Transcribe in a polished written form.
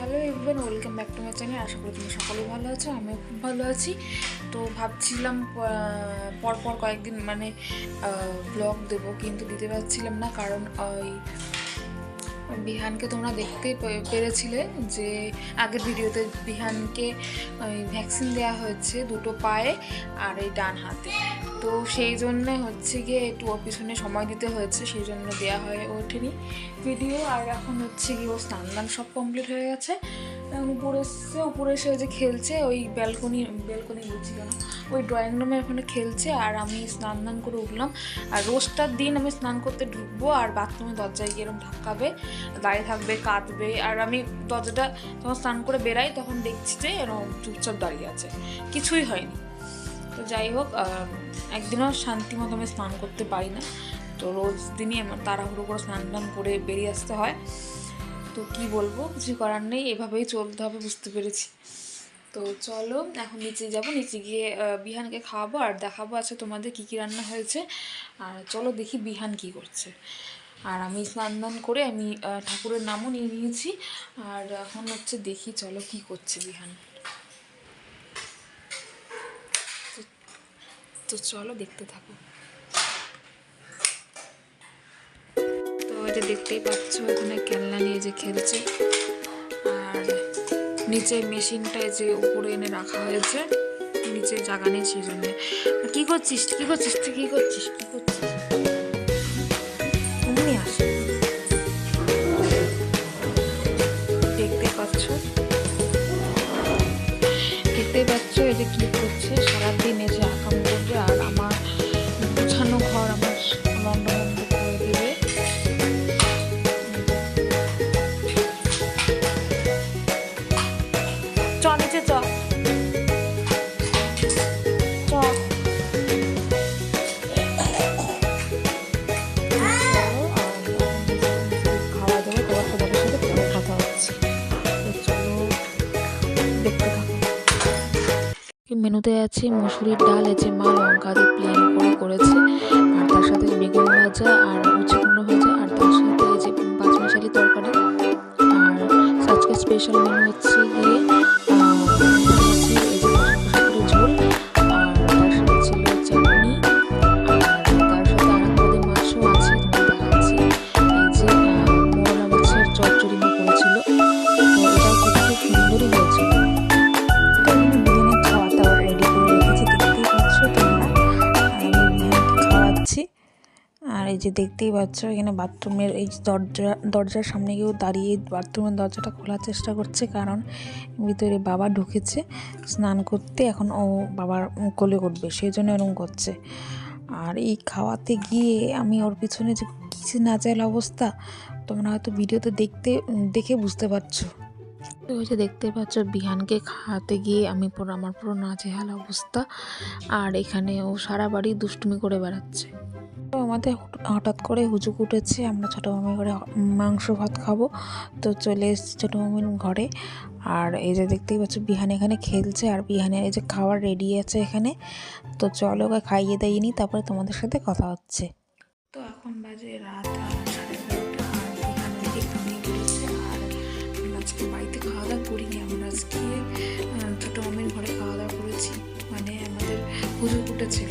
Hello everyone, welcome back to my channel. আশা করি তুমি সকলেই ভালো আছো, আমিও খুব ভালো আছি। তো ভাবছিলাম পরপর কয়েকদিন ব্লগ দেবো, কিন্তু দিতে পারছিলাম না, কারণ ওই বিহানকে তোমরা দেখতে পেরেছিলে যে আগের ভিডিওতে বিহানকে ওই ভ্যাকসিন দেওয়া হয়েছে দুটো পায়ে আর এই ডান হাতে। তো সেই জন্য হচ্ছে গিয়ে একটু ওর পিছনে সময় দিতে হয়েছে, সেই জন্য দেওয়া হয়ে ওঠেনি ভিডিও। আর এখন হচ্ছে গিয়ে ও স্নান সব কমপ্লিট হয়ে গেছে, উপরে এসে যে খেলছে ওই ব্যালকনি বলছি কেন, ওই ড্রয়িং রুমে ওখানে খেলছে। আর আমি স্নান করে উঠলাম। আর রোজটার দিন আমি স্নান করতে ঢুকবো আর বাথরুমে দরজায় গিয়ে এরকম ধাক্কাবে, দাঁড়িয়ে থাকবে, কাঁদবে। আর আমি দরজাটা যখন স্নান করে বেরাই তখন দেখছি যে এরকম চুপচাপ দাঁড়িয়ে আছে, কিছুই হয়নি। তো যাই হোক, একদিনও শান্তি মতো আমি স্নান করতে পারি না, তো রোজ দিনই আমার তাড়াহুড়ো করে স্নান করে বেরিয়ে আসতে হয়। তো কি বলবো, কিছু করার নেই, এভাবেই চলতে হবে, বুঝতে পেরেছি। তো চলো এখন নিচে যাব, নিচে গিয়ে বিহানকে খাওয়াবো আর দেখাবো আছে তোমাদের কী কী রান্না হয়েছে। আর চলো দেখি বিহান কি করছে। আর আমি স্নান করে আমি ঠাকুরের নামও নিয়ে নিয়েছি। আর এখন হচ্ছে দেখি চলো কি করছে বিহান। তো চলো দেখতে থাকো। তো এই যে দেখতেই পাচ্ছ এখানে খেলনা নিয়ে যে খেলছে, আর নিচে মেশিনটায় যে উপরে এনে রাখা হয়েছে, নিচে জায়গা নেই সেই জন্য। কী করছিস তুই, কী করছিস? এমনি আসে, দেখতেই পাচ্ছ এই যে কী করছে, সারাদিন এই যে আকাম করবে আর আমার গুছানো ঘর আমার লন্ডন করে দেবে। চ নিচে চ মেনুতে আছে মসুরির ডাল, এই যে মা লঙ্কা দিয়ে প্লেন করে করেছে, আর তার সাথে বেগুন ভাজা আর উচ্ছে কুমড়ো ভাজা, আর তার সাথে এই যে পাঁচমিশালি তরকারি। আর আজকে স্পেশাল মেনু হচ্ছে গিয়ে ঝোল, আর তার সাথে ছিল চাটনি, আর তার সাথে আরেকটা মাছও আছে, দেখাচ্ছি। এই যে মোরলা মাছের চচ্চড়ি মা করেছিল, তো এটাও খুব সুন্দরই হয়েছিল। আর এই যে দেখতেই পাচ্ছ এখানে বাথরুমের এই দরজার সামনে কেউ দাঁড়িয়ে বাথরুমের দরজাটা খোলার চেষ্টা করছে, কারণ ভিতরে বাবা ঢুকেছে স্নান করতে, এখন ও বাবার কোলে উঠবে, সেই জন্য এরকম করছে। আর এই খাওয়াতে গিয়ে আমি ওর পিছনে যে কিছু নাজেহাল অবস্থা, তোমরা হয়তো ভিডিওতে দেখে বুঝতে পারছো। তো ওই যে দেখতে পাচ্ছ বিহানকে খাওয়াতে গিয়ে আমার পুরো নাজেহাল অবস্থা। আর এখানে ও সারা বাড়ি দুষ্টুমি করে বেড়াচ্ছে। তো আমাদের হঠাৎ করে হুজুক উঠেছে, আমরা ছোটো মামির ঘরে মাংস ভাত খাবো, তো চলে এসেছি ছোটো মামির ঘরে। আর এই যে দেখতেই পাচ্ছ বিহান এখানে খেলছে, আর বিহানের এই যে খাবার রেডি আছে এখানে। তো চলো ওকে খাইয়ে দাইয়ে নিই, তারপরে তোমাদের সাথে কথা হচ্ছে। তো এখন বাজে রাত 11:30, আর বিহান দিকে ঘুমিয়ে পড়েছে। আর আজকে বাড়িতে খাওয়া দাওয়া করিনি, আমরা আজকে ছোটো মামির ঘরে খাওয়া দাওয়া করেছি, মানে আমাদের হুজুক উঠেছিল।